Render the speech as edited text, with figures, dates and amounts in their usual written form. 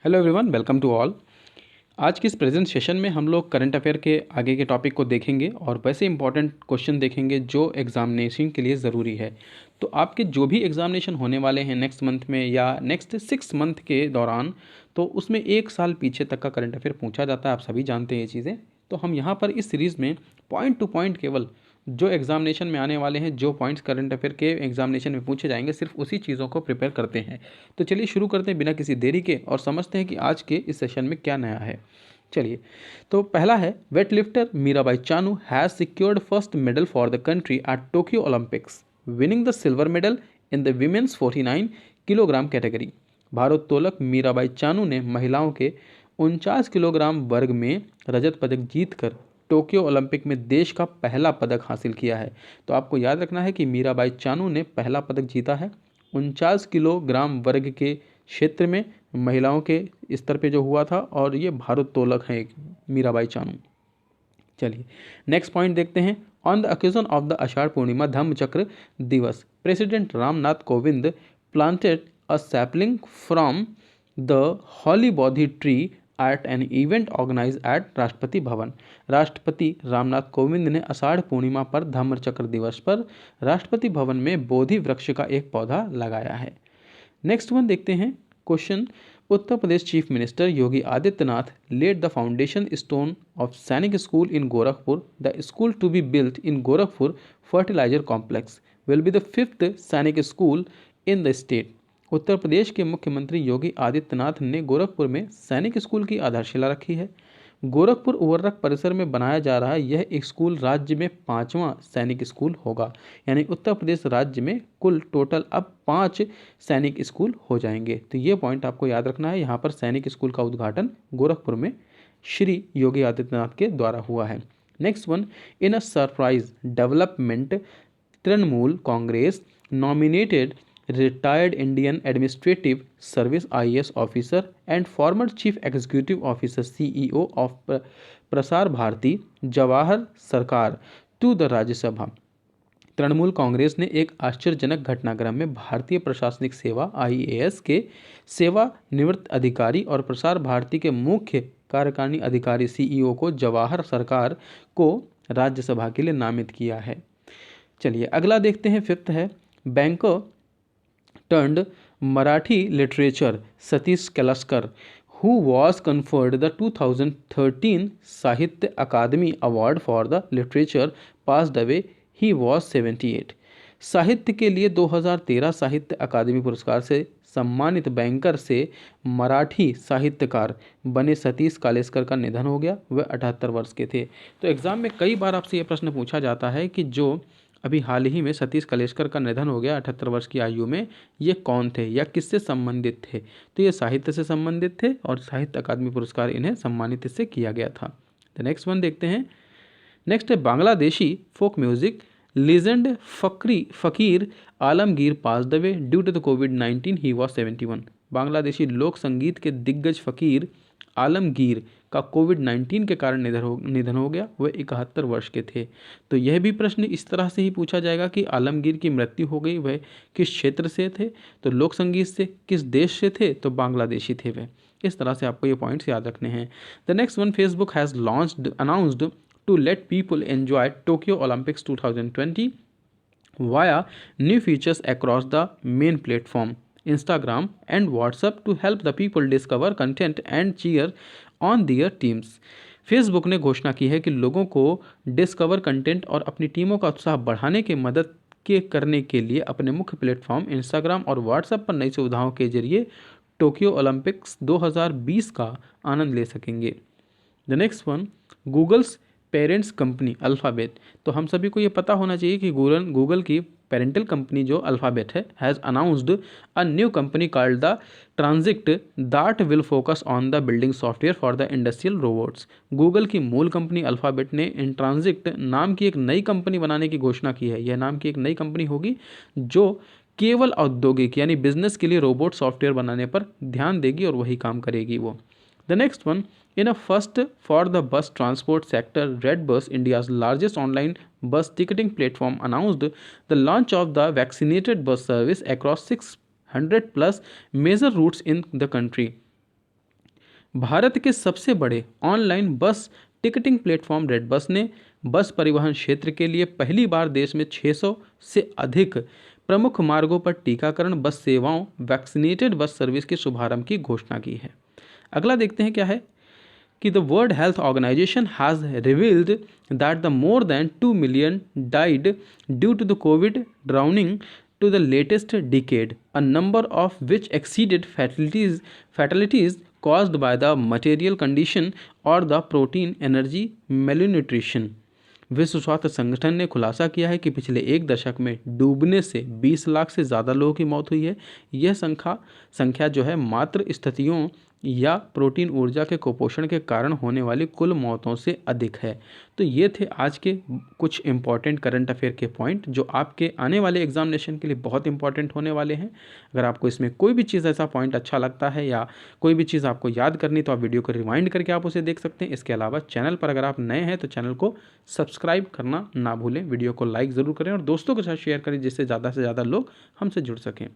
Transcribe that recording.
Hello everyone, welcome to all. आज की इस प्रेजेंट सेशन में हम लोग करंट अफेयर के आगे के टॉपिक को देखेंगे और वैसे इंपॉर्टेंट क्वेश्चन देखेंगे जो एग्जामिनेशन के लिए ज़रूरी है। तो आपके जो भी एग्जामिनेशन होने वाले हैं नेक्स्ट मंथ में या नेक्स्ट 6 मंथ के दौरान, तो उसमें 1 साल पीछे तक का करंट अफेयर पूछा जाता है। आप सभी जानते हैं ये चीज़ें। तो हम यहाँ पर इस सीरीज़ में पॉइंट टू पॉइंट केवल जो एग्जामिनेशन में आने वाले हैं, जो पॉइंट्स करंट अफेयर के एग्जामिनेशन में पूछे जाएंगे, सिर्फ उसी चीज़ों को प्रिपेयर करते हैं। तो चलिए शुरू करते हैं बिना किसी देरी के और समझते हैं कि आज के इस सेशन में क्या नया है। चलिए, तो पहला है, weight lifter Mirabai Chanu has secured first medal for the country at Tokyo Olympics, winning the silver medal in the women's 49 kilogram category. भारोत्तोलक मीराबाई चानू ने महिलाओं के 49 किलोग्राम वर्ग में रजत पदक जीतकर टोक्यो ओलंपिक में देश का पहला पदक हासिल किया है। तो आपको याद रखना है कि मीराबाई चानू ने पहला पदक जीता है 49 किलोग्राम वर्ग के क्षेत्र में महिलाओं के स्तर पे जो हुआ था, और ये भारोत्तोलक हैं मीराबाई चानू। चलिए नेक्स्ट पॉइंट देखते हैं। On the occasion of the Ashadha Purnima Dhammachakra Divas, president Ramnath Kovind planted a sapling from the holy Bodhi tree at an event organise at Rashtrapati Bhavan. राष्ट्रपति रामनाथ कोविंद ने आषाढ़ पूर्णिमा पर धम्मचक्र दिवस पर राष्ट्रपति भवन में बोधि वृक्ष का एक पौधा लगाया है। नेक्स्ट वन देखते हैं question. Uttar Pradesh chief minister Yogi Adityanath laid the foundation stone of Sainik school in Gorakhpur. The school to be built in Gorakhpur fertiliser complex will be the 5th Sainik school in the state. Uttar Pradesh के मुख्यमंत्री योगी आदित्यनाथ ने गोरखपुर में सैनिक स्कूल की आधारशिला रखी है। गोरखपुर उर्वरक परिसर में बनाया जा रहा है यह एक स्कूल राज्य में 5वां सैनिक स्कूल होगा। यानी उत्तर प्रदेश राज्य में कुल टोटल अब 5 सैनिक स्कूल हो जाएंगे। तो ये पॉइंट आपको याद रखना है। यहाँ पर सैनिक स्कूल का उद्घाटन गोरखपुर में श्री योगी आदित्यनाथ के द्वारा हुआ है। Next one, in a surprise development, Trinamool Congress nominated retired Indian Administrative Service IAS officer and former Chief Executive Officer CEO of Prasar Bharati Jawahar सरकार टू द राज्यसभा। तृणमूल कांग्रेस ने एक आश्चर्यजनक घटनाक्रम में भारतीय प्रशासनिक सेवा IAS के सेवानिवृत्त अधिकारी और प्रसार भारती के मुख्य कार्यकारिणी अधिकारी CEO को जवाहर सरकार को राज्यसभा के लिए नामित किया है। चलिए अगला देखते हैं। 5th है, banker turned Marathi literature Satish Kalaskar, who was conferred the 2013 Sahitya Akademi Award for the literature, passed away. He was 78। साहित्य के लिए 2013 साहित्य अकादमी पुरस्कार से सम्मानित बैंकर से मराठी साहित्यकार बने सतीश कालेस्कर का निधन हो गया। वह 78 वर्ष के थे। तो एग्जाम में कई बार आपसे यह प्रश्न पूछा जाता है कि जो अभी हाल ही में सतीश कलेस्कर का निधन हो गया 78 वर्ष की आयु में, ये कौन थे या किससे संबंधित थे। तो ये साहित्य से संबंधित थे और साहित्य अकादमी पुरस्कार इन्हें सम्मानित इससे किया गया था। तो नेक्स्ट वन देखते हैं। नेक्स्ट है, बांग्लादेशी फोक music legend Fakir Alamgir passed away due to the कोविड-19। He was 71। बांग्लादेशी लोक संगीत के दिग्गज फ़कीर आलमगीर का कोविड-19 के कारण निधन हो गया। वह 71 वर्ष के थे। तो यह भी प्रश्न इस तरह से ही पूछा जाएगा कि आलमगीर की मृत्यु हो गई, वह किस क्षेत्र से थे। तो लोक संगीत से किस देश से थे, तो बांग्लादेशी थे वह। इस तरह से आपको ये पॉइंट्स याद रखने हैं। The next one, Facebook has announced to let people enjoy Tokyo Olympics 2020 via new features across the main platform, Instagram and WhatsApp to help the people discover content and cheer on their teams। Facebook ने घोषणा की है कि लोगों को discover content और अपनी टीमों का उत्साह बढ़ाने की मदद करने के लिए अपने मुख्य प्लेटफॉर्म इंस्टाग्राम और व्हाट्सएप पर नई सुविधाओं के जरिए टोक्यो ओलंपिक्स 2020 का आनंद ले सकेंगे। The next one, Google's parents company Alphabet. तो हम सभी को ये पता होना चाहिए कि गूगल की पेरेंटल कंपनी जो अल्फ़ाबेट है has announced a new company called the transit that will focus on the building software for the industrial robots. Google की मूल कंपनी अल्फ़ाबेट ने इन ट्रांजिट नाम की एक नई कंपनी बनाने की घोषणा की है। यह नाम की एक नई कंपनी होगी जो केवल औद्योगिक यानी बिजनेस के लिए रोबोट सॉफ्टवेयर बनाने पर ध्यान देगी और वही काम करेगी वो। The next one, in a first for the bus transport sector, Redbus, India's largest online bus ticketing platform, announced the launch of the vaccinated bus service across 600 plus major routes in the country। Bharat के सबसे बड़े online बस ticketing platform Redbus ने बस परिवहन क्षेत्र के लिए पहली बार देश में 600 से अधिक प्रमुख मार्गों पर टीकाकरण बस सेवाओं वैक्सीनेटेड बस सर्विस के शुभारंभ की घोषणा की है। अगला देखते हैं क्या है कि the world health organization has revealed that the more than 2 million died due to the COVID drowning to the latest decade, a number of which exceeded fatalities caused by the material condition or the protein energy malnutrition। विश्व स्वास्थ्य संगठन ने खुलासा किया है कि पिछले एक दशक में डूबने से 20 लाख से ज़्यादा लोगों की मौत हुई है। यह संख्या जो है मात्र स्थितियों या प्रोटीन ऊर्जा के कुपोषण के कारण होने वाली कुल मौतों से अधिक है। तो ये थे आज के कुछ इंपॉर्टेंट करंट अफेयर के पॉइंट जो आपके आने वाले एग्जामिनेशन के लिए बहुत इंपॉर्टेंट होने वाले हैं। अगर आपको इसमें कोई भी चीज़ ऐसा पॉइंट अच्छा लगता है या कोई भी चीज़ आपको याद करनी तो आप वीडियो को रिवाइंड करके आप उसे देख सकते हैं। इसके अलावा चैनल पर अगर आप नए हैं तो चैनल को सब्सक्राइब करना ना भूलें, वीडियो को लाइक ज़रूर करें और दोस्तों के साथ शेयर करें जिससे ज़्यादा से ज़्यादा लोग हमसे जुड़ सकें।